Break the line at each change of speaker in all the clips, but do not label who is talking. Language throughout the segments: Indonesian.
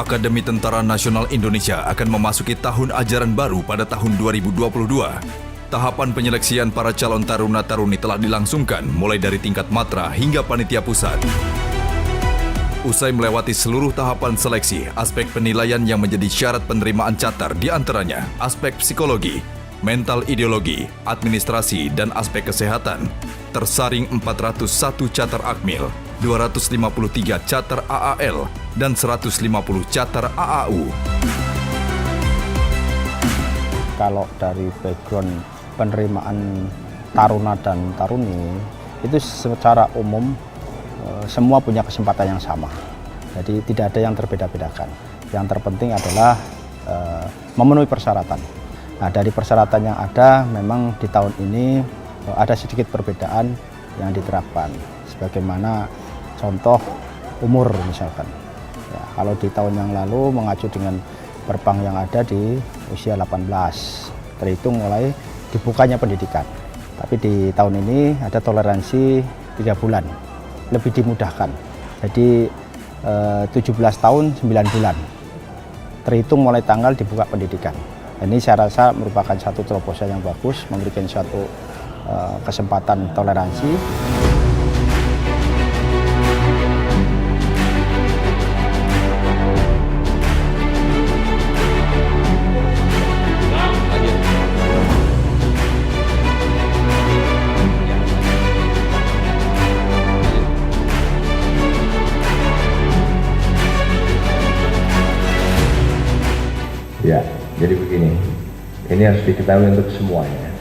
Akademi Tentara Nasional Indonesia akan memasuki tahun ajaran baru pada tahun 2022. Tahapan penyeleksian para calon taruna-taruni telah dilangsungkan mulai dari tingkat matra hingga panitia pusat. Usai melewati seluruh tahapan seleksi, aspek penilaian yang menjadi syarat penerimaan catar diantaranya aspek psikologi, mental ideologi, administrasi, dan aspek kesehatan. Tersaring 401 catar Akmil, 253 catar AAL, dan 150 catar AAU.
Kalau dari background penerimaan taruna dan taruni, itu secara umum semua punya kesempatan yang sama. Jadi tidak ada yang terbeda-bedakan. Yang terpenting adalah memenuhi persyaratan. Nah, dari persyaratan yang ada, memang di tahun ini ada sedikit perbedaan yang diterapkan. Sebagaimana contoh umur misalkan. Ya, kalau di tahun yang lalu mengacu dengan perpang yang ada di usia 18, terhitung mulai dibukanya pendidikan. Tapi di tahun ini ada toleransi 3 bulan, lebih dimudahkan. Jadi 17 tahun 9 bulan, terhitung mulai tanggal dibuka pendidikan. Ini saya rasa merupakan satu terobosan yang bagus, memberikan suatu kesempatan toleransi.
Ya, jadi begini, ini harus diketahui untuk semuanya.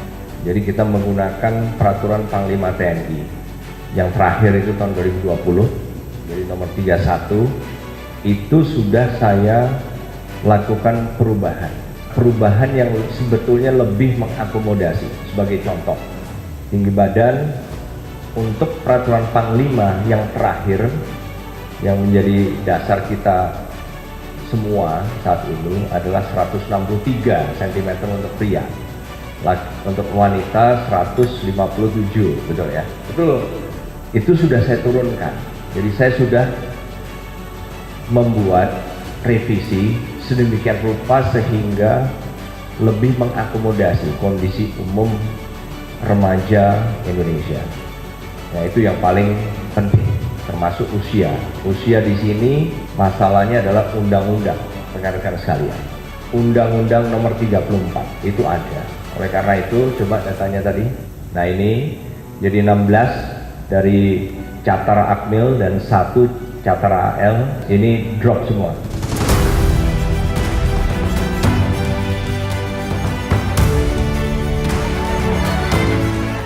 Jadi kita menggunakan peraturan Panglima TNI yang terakhir itu tahun 2020, jadi nomor 31, itu sudah saya lakukan perubahan yang sebetulnya lebih mengakomodasi. Sebagai contoh, tinggi badan untuk peraturan Panglima yang terakhir yang menjadi dasar kita semua saat ini adalah 163 cm untuk pria, untuk wanita 157, betul ya? Betul. Itu sudah saya turunkan. Jadi saya sudah membuat revisi sedemikian rupa sehingga lebih mengakomodasi kondisi umum remaja Indonesia. Nah, itu yang paling penting. Termasuk usia. Usia di sini masalahnya adalah undang-undang, rekan-rekan sekalian. Undang-undang nomor 34 itu ada. Oleh karena itu, coba datanya tadi. Nah, ini jadi 16 dari catar Akmil dan 1 catar AL ini drop semua.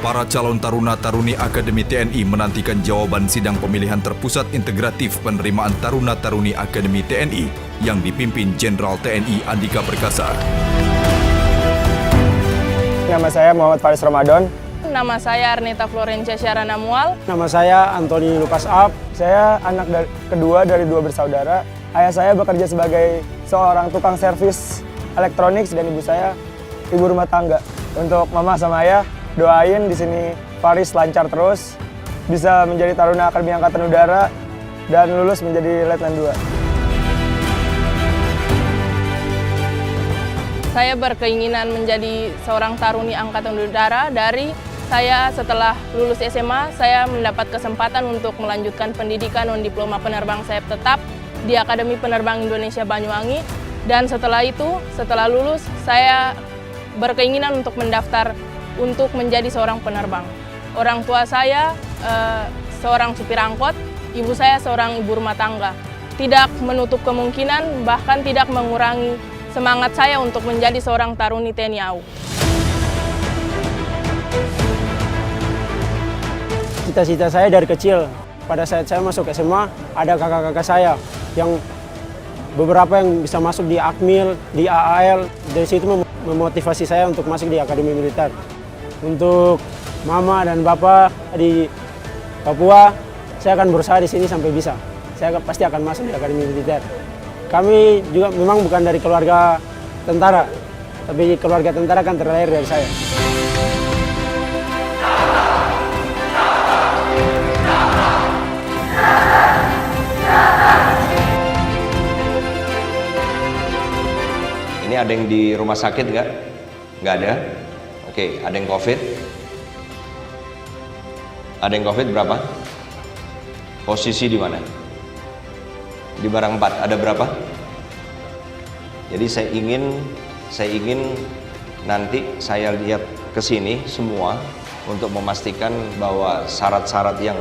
Para calon taruna-taruni Akademi TNI menantikan jawaban sidang pemilihan terpusat integratif penerimaan taruna-taruni Akademi TNI yang dipimpin Jenderal TNI Andika Perkasa.
Nama saya Muhammad Faris Ramadan.
Nama saya Arnita Florencia Syarana Mual.
Nama saya Antoni Lukas Ab. Saya anak kedua dari 2 bersaudara. Ayah saya bekerja sebagai seorang tukang servis elektronik dan ibu saya ibu rumah tangga. Untuk mama sama ayah, doain di sini Faris lancar terus, bisa menjadi taruna Akademi Angkatan Udara dan lulus menjadi Letnan 2.
Saya berkeinginan menjadi seorang taruni Angkatan Udara dari saya setelah lulus SMA, saya mendapat kesempatan untuk melanjutkan pendidikan non-diploma penerbang sayap tetap di Akademi Penerbang Indonesia Banyuwangi. Dan setelah itu, setelah lulus, saya berkeinginan untuk mendaftar untuk menjadi seorang penerbang. Orang tua saya seorang supir angkot, ibu saya seorang ibu rumah tangga. Tidak menutup kemungkinan, bahkan tidak mengurangi semangat saya untuk menjadi seorang taruni TNI AU.
Cita-cita saya dari kecil, pada saat saya masuk SMA, ada kakak-kakak saya yang beberapa yang bisa masuk di Akmil, di AAL, dari situ memotivasi saya untuk masuk di Akademi Militer. Untuk mama dan bapak di Papua, saya akan berusaha di sini sampai bisa. Saya pasti akan masuk di Akademi Militer. Kami juga memang bukan dari keluarga tentara, tapi keluarga tentara kan terlahir dari saya.
Ini ada yang di rumah sakit nggak? Nggak ada. Oke, ada yang COVID? Ada yang COVID berapa? Posisi di mana? Di barang 4 ada berapa? Jadi saya ingin nanti saya lihat ke sini semua untuk memastikan bahwa syarat-syarat yang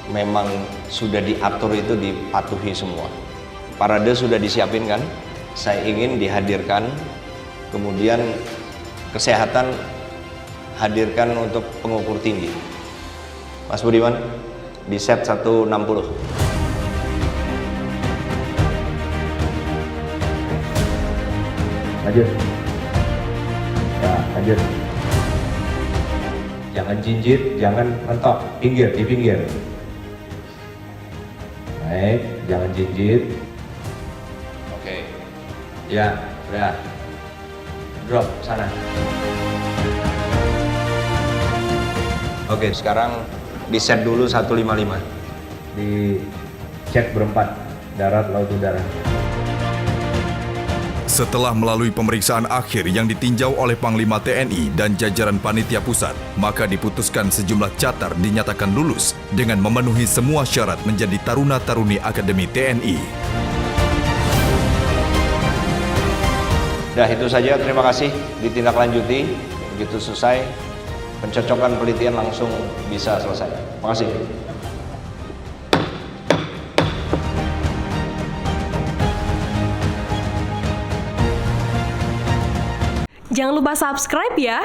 memang sudah diatur itu dipatuhi semua. Parade sudah disiapin kan? Saya ingin dihadirkan, kemudian kesehatan hadirkan untuk pengukur tinggi. Mas Budiman, di set 160. Lanjut. Ya, lanjut. Jangan jinjit, jangan mentok, di pinggir. Baik, jangan jinjit. Oke. Ya, udah. Drop sana. Oke, sekarang di set dulu 155. Di cek berempat, darat, laut, udara.
Setelah melalui pemeriksaan akhir yang ditinjau oleh Panglima TNI dan jajaran panitia pusat, maka diputuskan sejumlah catar dinyatakan lulus dengan memenuhi semua syarat menjadi taruna-taruni Akademi TNI.
Dah itu saja, terima kasih. Ditindaklanjuti, begitu selesai, pencocokan penelitian langsung bisa selesai. Terima kasih.
Jangan lupa subscribe ya.